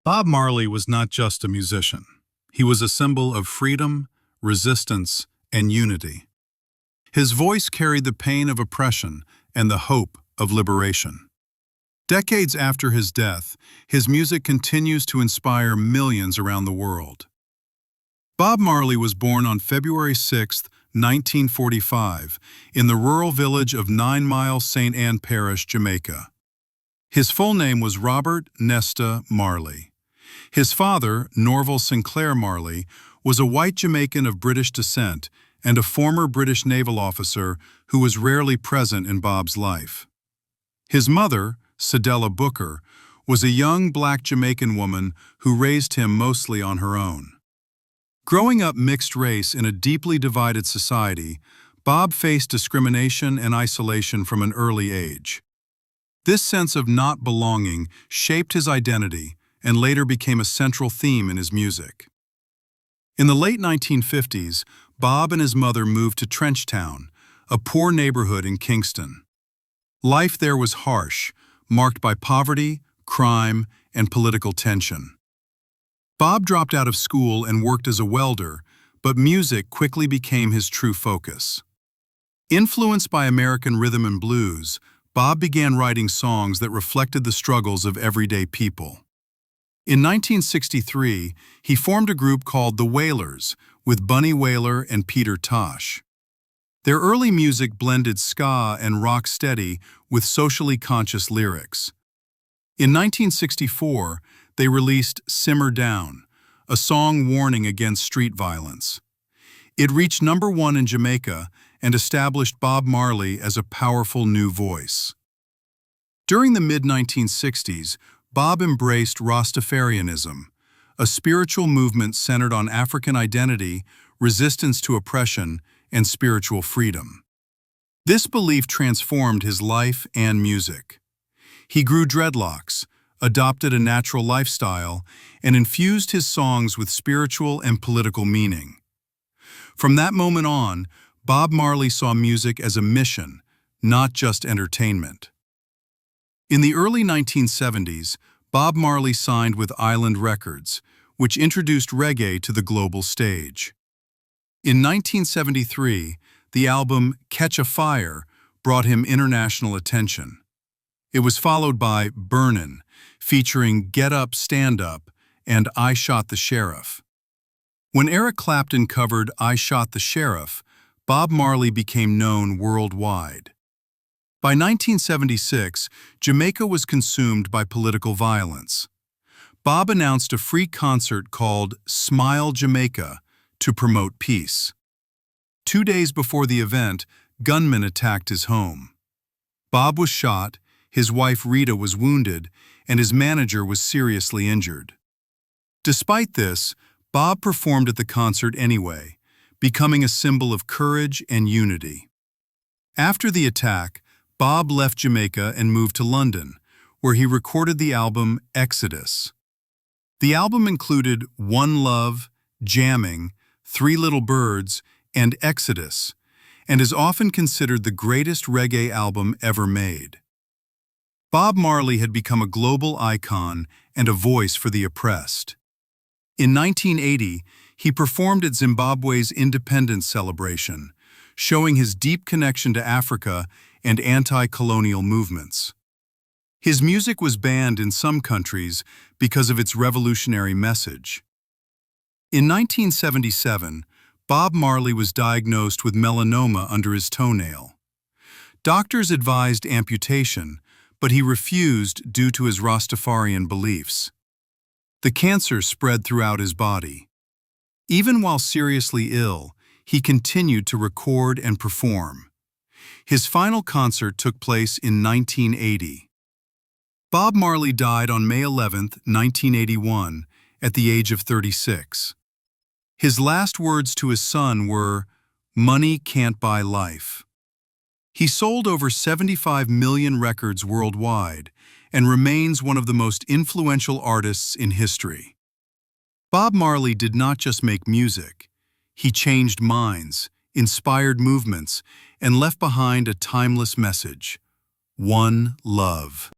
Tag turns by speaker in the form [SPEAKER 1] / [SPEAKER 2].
[SPEAKER 1] Bob Marley was not just a musician. He was a symbol of freedom, resistance, and unity. His voice carried the pain of oppression and the hope of liberation. Decades after his death, his music continues to inspire millions around the world. Bob Marley was born on February 6, 1945, in the rural village of 9 Mile St. Anne Parish, Jamaica. His full name was Robert Nesta Marley. His father, Norval Sinclair Marley, was a white Jamaican of British descent and a former British naval officer who was rarely present in Bob's life. His mother, Cedella Booker, was a young black Jamaican woman who raised him mostly on her own. Growing up mixed race in a deeply divided society, Bob faced discrimination and isolation from an early age. This sense of not belonging shaped his identity and later became a central theme in his music. In the late 1950s, Bob and his mother moved to Trenchtown, a poor neighborhood in Kingston. Life there was harsh, marked by poverty, crime, and political tension. Bob dropped out of school and worked as a welder, but music quickly became his true focus. Influenced by American rhythm and blues, Bob began writing songs that reflected the struggles of everyday people. In 1963, he formed a group called the Wailers with Bunny Wailer and Peter Tosh. Their early music blended ska and rock steady with socially conscious lyrics. In 1964, they released Simmer Down, a song warning against street violence. It reached #1 in Jamaica and established Bob Marley as a powerful new voice. During the mid-1960s, Bob embraced Rastafarianism, a spiritual movement centered on African identity, resistance to oppression, and spiritual freedom. This belief transformed his life and music. He grew dreadlocks, adopted a natural lifestyle, and infused his songs with spiritual and political meaning. From that moment on, Bob Marley saw music as a mission, not just entertainment. In the early 1970s, Bob Marley signed with Island Records, which introduced reggae to the global stage. In 1973, the album Catch a Fire brought him international attention. It was followed by Burnin', featuring Get Up, Stand Up, and I Shot the Sheriff. When Eric Clapton covered I Shot the Sheriff, Bob Marley became known worldwide. By 1976, Jamaica was consumed by political violence. Bob announced a free concert called Smile Jamaica to promote peace. 2 days before the event, gunmen attacked his home. Bob was shot, his wife Rita was wounded, and his manager was seriously injured. Despite this, Bob performed at the concert anyway, becoming a symbol of courage and unity. After the attack, Bob left Jamaica and moved to London, where he recorded the album Exodus. The album included One Love, Jamming, Three Little Birds, and Exodus, and is often considered the greatest reggae album ever made. Bob Marley had become a global icon and a voice for the oppressed. In 1980, he performed at Zimbabwe's independence celebration, showing his deep connection to Africa and anti-colonial movements. His music was banned in some countries because of its revolutionary message. In 1977, Bob Marley was diagnosed with melanoma under his toenail. Doctors advised amputation, but he refused due to his Rastafarian beliefs. The cancer spread throughout his body. Even while seriously ill, he continued to record and perform. His final concert took place in 1980. Bob Marley died on May 11, 1981, at the age of 36. His last words to his son were, "Money can't buy life." He sold over 75 million records worldwide and remains one of the most influential artists in history. Bob Marley did not just make music. He changed minds, inspired movements, and left behind a timeless message: one love.